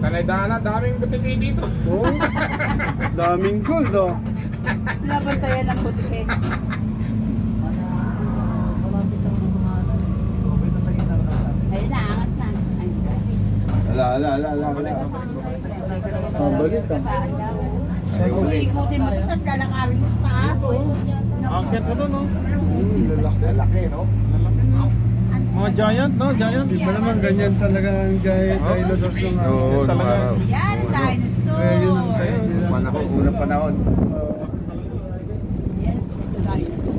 Tanay-dana, daming butiki dito. Oh, daming gold oh. Pinabantayan ng butike. Ayun na, angat na. Wala. Oh, balik ka. Ikutin mo, tapos lalakarin mo taas. Akit mo to, no? Lalaki, no? Mga giant, no? Giant. Di ba naman ganyan talaga ang dinosaurs ng Oo, nung talaga. araw. Yan, dinosaur. Eh, yun ang size nila. Panahon, unang panahon. Yan, dinosaur.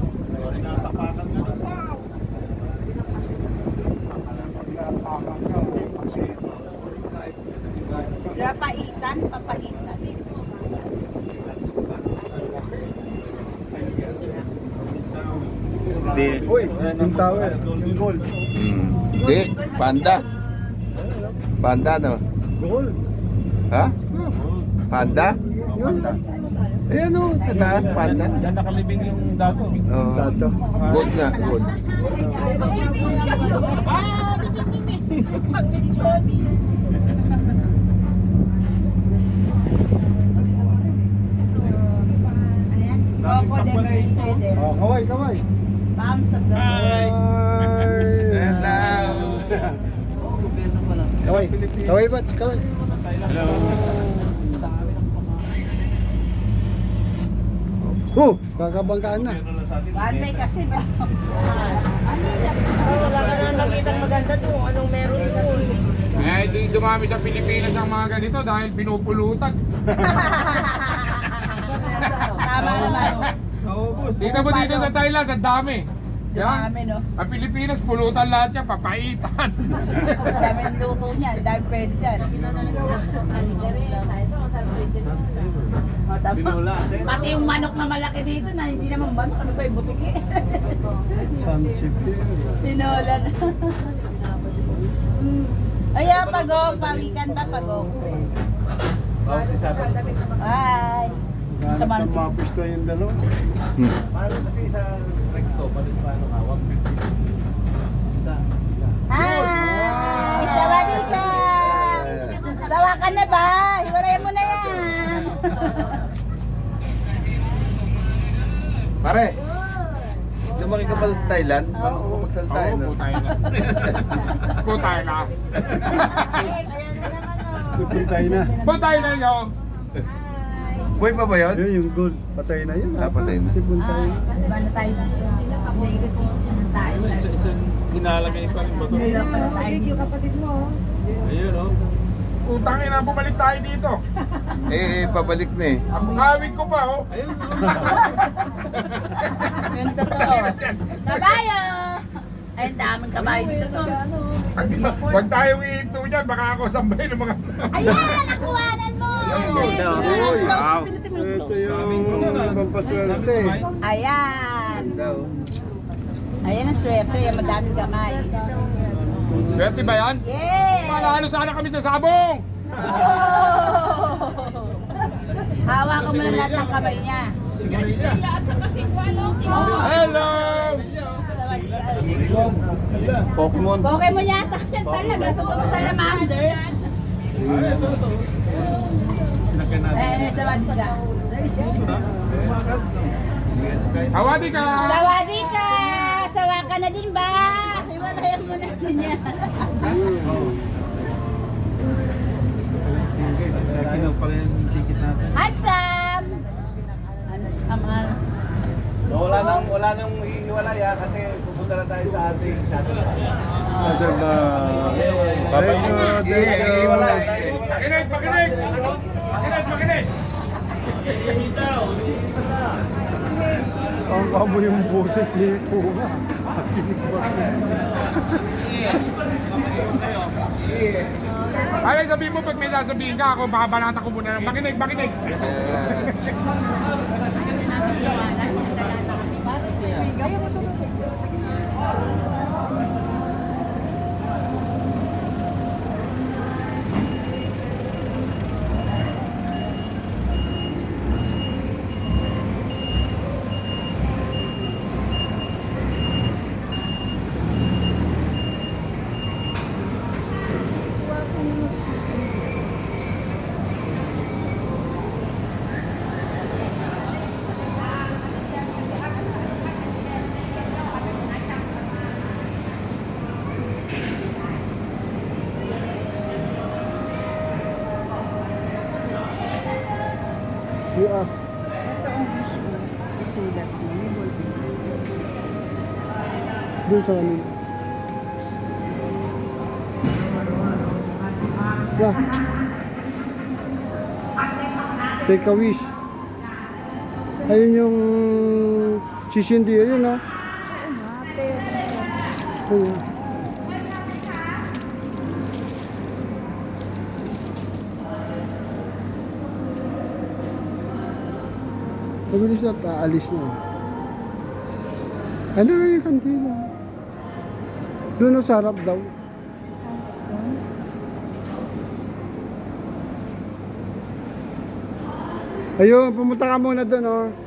Papaitan. Hindi. Uy, yung tower, yung gold. Hindi, panda. Panda, no? Gold. Ha? Panda? Yun. Ayan, no? Sa taas, panda. Diyan nakalibing yung dato. Oo. Dato. Gold nga, gold. Ano yan? Coco de Mercedes. Oh, kaway. Palms of the Hi. Kaway ba't? Kaway. Hello. Oh, kakabangkaan na. One way kasi ba? Wala ka na nakitang maganda to. Anong meron doon? Eh, di dumami sa Pilipinas ang mga ganito dahil pinupulutan. Tama naman. Dito mo dito sa Thailand, ang dami. Yan. Dami, no? Ang Pilipinas, pulutan lahat yan, papaitan. Ang dami ng luto niya. Ang dami pwede dyan. Pati yung manok na malaki dito na hindi naman manok. Ano pa yung butiki? Sunchip. Tinola na. Ayan, pagong. Pawikan ba, pagong? Bye. Sa manok. Tumapos ko yung dalawa. Paano kasi sa recto, paano ka? 150. Hi! Sawadi ka! Sawa ka na ba? Iwaray mo na yan. Pare, lumaki ka ba sa Thailand? Paano ko magsalita Oo, yun? putay na. Putay na. Pupuntay na. Putay na yun. Buhay pa ba yun? Yun yung gold. Patay na yun. Ah, patay na. Si Puntay na. Diba na tayo? Hindi ko tayo. Isang hinalagay pa rin ba to? Hirap pala tayo. Yung kapatid mo. Ayun, oh. Utang ina, bumalik tayo dito. Pabalik na eh. Ang kawig ko pa, oh. Ayun, Yung totoo. Kabayo! Ay, ang daming kabayo dito to. Huwag tayong ihinto dyan, baka ako sambay ng mga... Ayan! Nakuhanan mo! Wow. Ito yung pampaswerte. Ayan! Daw. Ayan ang swerte. Yung madaming kamay. Swerte ba yan? Yes! Manalo sana kami sa sabong! Oh! Hawa ko muna lahat ng kamay niya. Hello! Pokemon. Pokemon yata yan talaga. So, kung salamander. Sa wadika. Hawadi ka! Sawadi ka! Sawa ka na din ba? Iwalayan mo na din yan. Kinog pala yung ticket natin. Handsome! Handsome. Wala nang hiwalay kasi pupunta na tayo sa ating shuttle. Ito ba? Thank you. Pakinig! Pakinig! Pakinig! Ang kamo yung busit ni Puma. Ay, sabihin mo pag may sasabihin ka ako, baka banata ko muna. Makinig! US. Ito ang wish ko. Isulat mo. May ballpen. Doon sa kanila. Yeah. Take a wish. Ayun yung sisindi. Ayun ha. Ayun. Mabilis na aalis na. Ano nga yung kantina? Doon sa harap daw. Ayun, pumunta ka muna doon, oh.